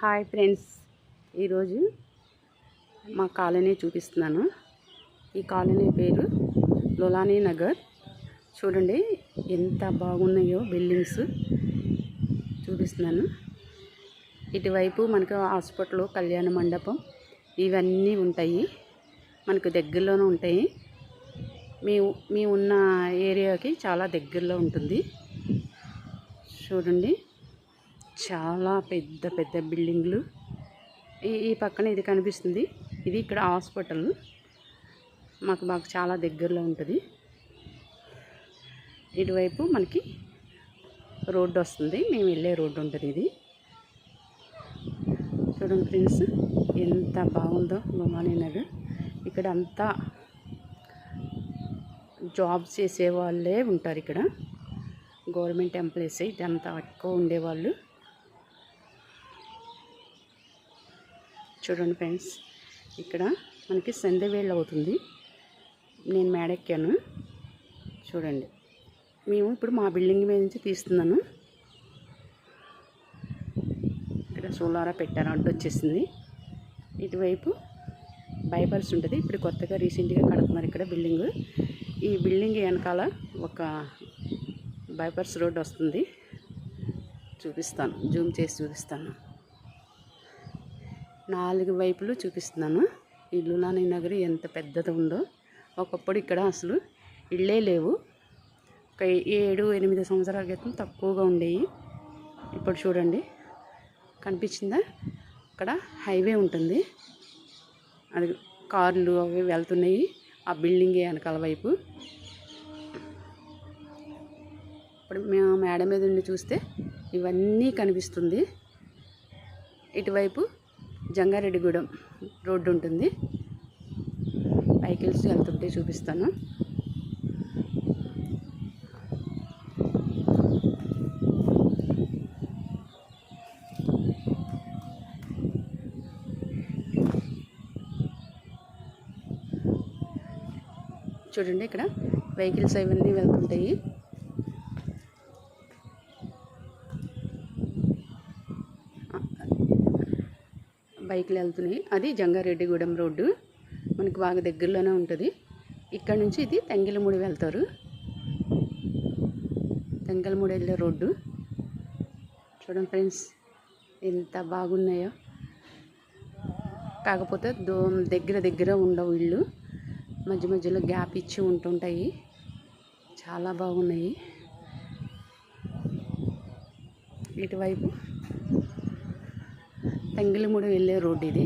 Hi friends, ఈరోజు మా colony చూపిస్తున్నాను. ఈ కాలనీ పేరు లోలానీ నగర్. చూడండి ఎంత బాగున్నాయో బిల్డింగ్స్ చూపిస్తున్నాను. ఇటువైపు మనకు హాస్పిటల్, కళ్యాణ మండపం ఇవన్నీ ఉంటాయి. మనకు దగ్గరలోనే ఉంటాయి. మీ ఉన్న ఏరియాకి చాలా దగ్గరలో ఉంటుంది. చూడండి చాలా పెద్ద పెద్ద బిల్డింగ్లు. ఈ పక్కన ఇది కనిపిస్తుంది. ఇది ఇక్కడ హాస్పిటల్ మాకు చాలా దగ్గరలో ఉంటుంది. ఇటువైపు మనకి రోడ్డు వస్తుంది, మేము వెళ్ళే రోడ్డు ఉంటుంది. ఇది చూడండి ఫ్రెండ్స్ ఎంత బాగుందో లోలానీ నగర్. ఇక్కడ అంతా జాబ్స్ చేసే వాళ్ళే ఉంటారు. ఇక్కడ గవర్నమెంట్ ఎంప్లాయీస్ ఇదంతా ఎక్కువ ఉండేవాళ్ళు. చూడండి ఫ్రెండ్స్, ఇక్కడ మనకి సంధ్యవేళ అవుతుంది. నేను మేడెక్కాను. చూడండి, మేము ఇప్పుడు మా బిల్డింగ్ మీద నుంచి తీస్తున్నాను. ఇక్కడ సోలారా పెట్టారు, అడ్డు వచ్చేసింది. ఇటువైపు బైపాస్ ఉంటుంది. ఇప్పుడు కొత్తగా రీసెంట్గా కడుతున్నారు ఇక్కడ బిల్డింగ్. ఈ బిల్డింగ్ వెనకాల ఒక బైపాస్ రోడ్ వస్తుంది. చూపిస్తాను, జూమ్ చేసి చూపిస్తాను. 4 వైపులు చూపిస్తున్నాను. ఈ లోలానీ నగర్ ఎంత పెద్దది ఉందో. ఒకప్పుడు ఇక్కడ అసలు ఇళ్ళే లేవు. ఒక 7-8 సంవత్సరాల క్రితం తక్కువగా ఉండేవి. ఇప్పుడు చూడండి, కనిపించిందా? అక్కడ హైవే ఉంటుంది, అది కార్లు అవి వెళ్తున్నాయి. ఆ బిల్డింగ్ వెనకాల వైపు ఇప్పుడు మేము మేడ మీద ఉండి చూస్తే ఇవన్నీ కనిపిస్తుంది. ఇటువైపు జంగారెడ్డిగూడెం రోడ్డు ఉంటుంది. పైకి వెళ్ళి వెళ్తుంటే చూపిస్తాను. చూడండి, ఇక్కడ వెహికల్స్ అవన్నీ వెళ్తుంటాయి. బైక్లు వెళ్తున్నాయి. అది జంగారెడ్డిగూడెం రోడ్డు, మనకు బాగా దగ్గరలోనే ఉంటుంది. ఇక్కడ నుంచి ఇది తెంగలమూడి వెళ్తారు. తెంగలమూడి వెళ్ళే రోడ్డు. చూడండి ఫ్రెండ్స్ ఎంత బాగున్నాయో. కాకపోతే దగ్గర ఉండవు ఇళ్ళు, మధ్య మధ్యలో గ్యాప్ ఇచ్చి ఉంటుంటాయి. చాలా బాగున్నాయి. ఇటువైపు తెంగలమూడి వెళ్ళే రోడ్డు ఇది.